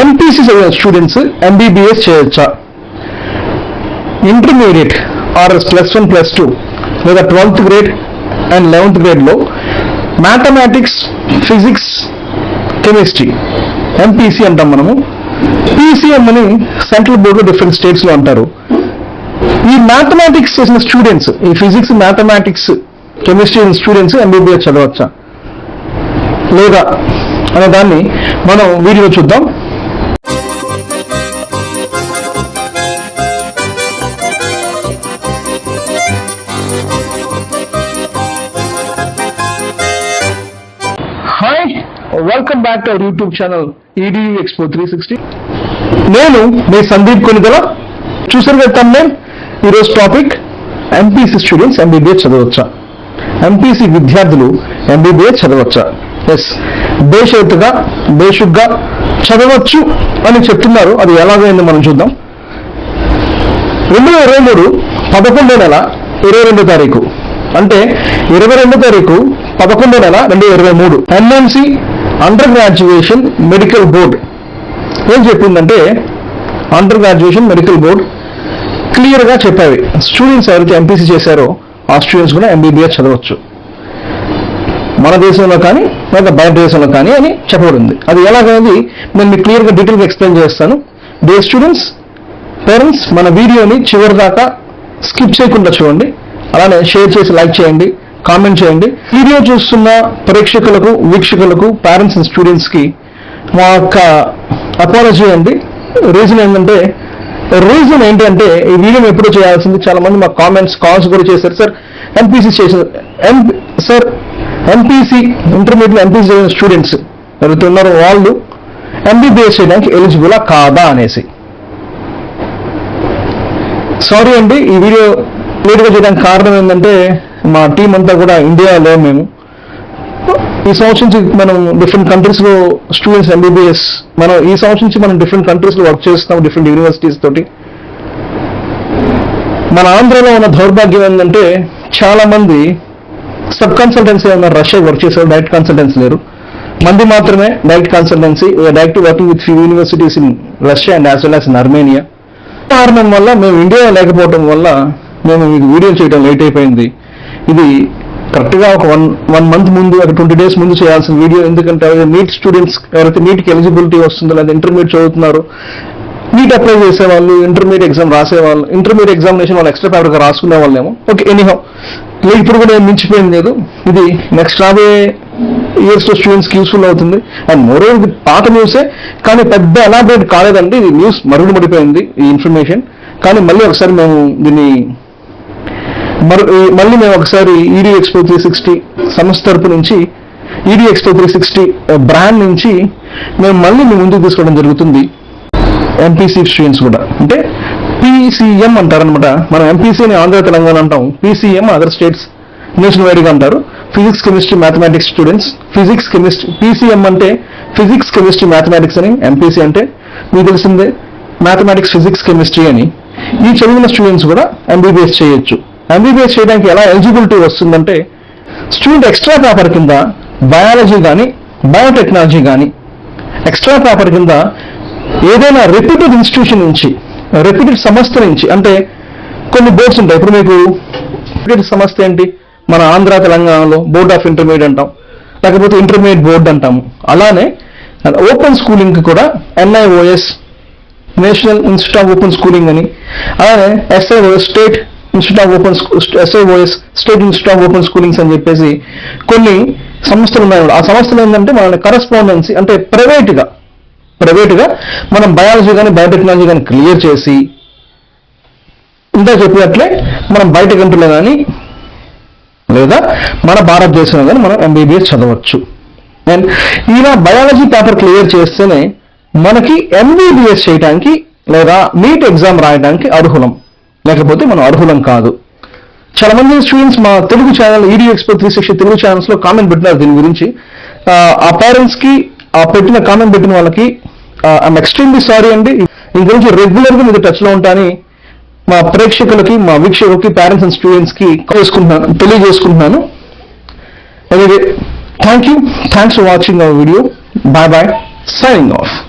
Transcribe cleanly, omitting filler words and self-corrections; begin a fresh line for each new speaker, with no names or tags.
MPC చదివిన students MBBS చేయొచ్చా? Intermediate ఆర్ఎస్ +1 +2 లేదా 12th గ్రేడ్ అండ్ 11th గ్రేడ్లో మ్యాథమెటిక్స్, ఫిజిక్స్, కెమిస్ట్రీ ఎంపీసీ అంటాం మనము. పీసీఎం అని సెంట్రల్ బోర్డులో డిఫరెంట్ స్టేట్స్లో అంటారు. ఈ మ్యాథమెటిక్స్ చేసిన స్టూడెంట్స్, ఈ physics, mathematics, chemistry students MBBS చదవచ్చా లేదా అనే దాన్ని మనం వీడియోలో చూద్దాం. Hi, welcome back to our YouTube channel EDU Expo 360. నేను మీ సందీప్ కొనిదల. చూసారు కదా తమ్ముడు, ఈరోజు టాపిక్ ఎంపీసీ స్టూడెంట్స్ ఎంబీబీఎస్ చదవచ్చా, ఎంపీసీ విద్యార్థులు ఎంబీబీఎస్ చదవచ్చా? ఎస్, బేసిక్గా చదవచ్చు అని చెప్తున్నారు. అది ఎలాగైందో మనం చూద్దాం. 2023 11వ నెల 22వ తారీఖు, అంటే 22వ తారీఖు 11వ నెల 2023 NMC under graduation medical board ఏం చెప్పిందంటే, అండర్ గ్రాడ్యుయేషన్ మెడికల్ బోర్డ్ క్లియర్గా చెప్పావి, స్టూడెంట్స్ ఎవరైతే ఎంపీసీ చేశారో ఆ స్టూడెంట్స్ కూడా ఎంబీబీఎస్ చదవచ్చు, మన దేశంలో కానీ లేదా బయట దేశంలో కానీ అని చెప్పబడింది. అది ఎలాగైంది నేను మీకు క్లియర్గా డీటెయిల్గా ఎక్స్ప్లెయిన్ చేస్తాను. డే స్టూడెంట్స్, పేరెంట్స్, మన వీడియోని చివరి దాకా స్కిప్ చేయకుండా చూడండి. అలానే షేర్ చేసి లైక్ చేయండి, కామెంట్ చేయండి. వీడియో చూస్తున్న ప్రేక్షకులకు, వీక్షకులకు, పేరెంట్స్ అండ్ స్టూడెంట్స్కి మా యొక్క అపాలజీ అండి. రీజన్ ఏంటంటే ఈ వీడియోని ఎప్పుడూ చేయాల్సింది. చాలా మంది మా కాల్స్ కూడా చేశారు. Sir MPC MPC intermediate MPC చదివిన స్టూడెంట్స్ ఎవరైతే ఉన్నారో వాళ్ళు ఎంబీబీఎస్ చేయడానికి ఎలిజిబులా కాదా అనేసి. సారీ అండి, ఈ వీడియో లేట్గా చేయడానికి కారణం ఏంటంటే మా టీం అంతా కూడా ఇండియాలో మేము ఈ సంవత్సరం నుంచి మనం డిఫరెంట్ కంట్రీస్లో స్టూడెంట్స్ ఎంబీబీఎస్ ఈ సంవత్సరం నుంచి మనం డిఫరెంట్ కంట్రీస్లో వర్క్ చేస్తున్నాం, డిఫరెంట్ యూనివర్సిటీస్ తోటి. మన ఆంధ్రలో ఉన్న దౌర్భాగ్యం ఏంటంటే చాలా మంది సబ్ కన్సల్టెన్సీ ఉన్నారు, రష్యా వర్క్ చేసేవారు, డైరెక్ట్ కన్సల్టెన్సీ లేరు. మంది మాత్రమే direct consultancy, direct working with few universities in Russia and as well as in Armenia. కారణం వల్ల మేము ఇండియా లేకపోవడం వల్ల మేము మీకు వీడియో చేయడం లేట్ అయిపోయింది. ఇది కరెక్ట్గా ఒక వన్ మంత్ ముందు, ఒక 20 days ముందు చేయాల్సిన వీడియో. ఎందుకంటే నీట్ స్టూడెంట్స్ ఎవరైతే నీట్కి ఎలిజిబిలిటీ వస్తుందో, లేదా ఇంటర్మీడియట్ చదువుతున్నారు, నీట్ అప్లై చేసేవాళ్ళు, ఇంటర్మీడియట్ ఎగ్జామ్ రాసేవాళ్ళు, ఇంటర్మీడియట్ ఎగ్జామినేషన్ వాళ్ళు ఎక్స్ట్రా పేపర్గా రాసుకునే వాళ్ళేమో. ఓకే, ఎనీహౌ ఇప్పుడు కూడా ఏం మించిపోయింది లేదు. ఇది నెక్స్ట్ రాబోయే ఇయర్స్లో స్టూడెంట్స్కి యూస్ఫుల్ అవుతుంది. అండ్ మోరోవర్ ఇది పాత న్యూసే, కానీ పెద్ద ఎలాబరేట్ కాలేదండి. ఇది న్యూస్ మరుగుపడిపోయింది ఈ ఇన్ఫర్మేషన్. కానీ మళ్ళీ ఒకసారి మేము దీన్ని ఒకసారి EDU Expo 360 సంస్థ తరపు నుంచి, EDU Expo 360 బ్రాండ్ నుంచి మేము మళ్ళీ మీ ముందుకు తీసుకోవడం జరుగుతుంది. ఎంపీసీ స్టూడెంట్స్ కూడా అంటే PCM అంటారనమాట. మనం ఎంపీసీ అని ఆంధ్ర తెలంగాణ అంటాం, PCM అదర్ స్టేట్స్ నేషనల్ వైడ్గా అంటారు. Physics, chemistry, mathematics students. Physics, chemistry, PCM అంటే ఫిజిక్స్, కెమిస్ట్రీ, మ్యాథమెటిక్స్ అని. ఎంపీసీ అంటే మీకు తెలిసిందే మ్యాథమెటిక్స్, ఫిజిక్స్, కెమిస్ట్రీ అని. ఈ చదివిన స్టూడెంట్స్ కూడా ఎంబీబీఎస్ చేయొచ్చు. ఎంబీబీఎస్ చేయడానికి ఎలా ఎలిజిబిలిటీ వస్తుందంటే, స్టూడెంట్ ఎక్స్ట్రా పేపర్ కింద బయాలజీ కానీ, బయోటెక్నాలజీ కానీ ఎక్స్ట్రా పేపర్ కింద ఏదైనా రెప్యూటెడ్ ఇన్స్టిట్యూషన్ నుంచి, రెప్యూటెడ్ సంస్థ నుంచి, అంటే కొన్ని బోర్డ్స్ ఉంటాయి. ఇప్పుడు మీకు రెప్యూటెడ్ సంస్థ ఏంటి, మన ఆంధ్ర తెలంగాణలో బోర్డ్ ఆఫ్ ఇంటర్మీడియట్ అంటాం, లేకపోతే ఇంటర్మీడియట్ బోర్డు అంటాము. అలానే ఓపెన్ స్కూలింగ్కి కూడా NIOS, national institute of open schooling అని, అలానే SIOS, state institute of open SIOS, state institute of open schoolings అని చెప్పేసి కొన్ని సంస్థలు ఉన్నాయి. ఆ సంస్థలు ఏంటంటే మన కరస్పాండెన్సీ, అంటే ప్రైవేట్గా మనం బయాలజీ కానీ, బయోటెక్నాలజీ కానీ క్లియర్ చేసి, ఇందా చెప్పినట్లే మనం బయట కంట్రీలో కానీ లేదా మన భారతదేశంలో కానీ మనం ఎంబీబీఎస్ చదవచ్చు. అండ్ ఇలా బయాలజీ పేపర్ క్లియర్ చేస్తేనే మనకి ఎంబీబీఎస్ చేయడానికి లేదా నీట్ ఎగ్జామ్ రాయడానికి అర్హులం, లేకపోతే మనం అర్హులం కాదు. చాలా మంది స్టూడెంట్స్ మా Telugu channel EDU Expo 360 Telugu ఛానల్స్లో కామెంట్ పెట్టినారు దీని గురించి. ఆ పేరెంట్స్కి, ఆ కామెంట్ పెట్టిన వాళ్ళకి ఐఎమ్ ఎక్స్ట్రీమ్లీ సారీ అండి. ఈ గురించి రెగ్యులర్గా మీరు టచ్లో ఉంటానని మా ప్రేక్షకులకి, మా వీక్షకులకి, పేరెంట్స్ అండ్ స్టూడెంట్స్కి తెలియజేసుకుంటున్నాను. Anyway, thanks for watching our video. Bye bye. Signing off.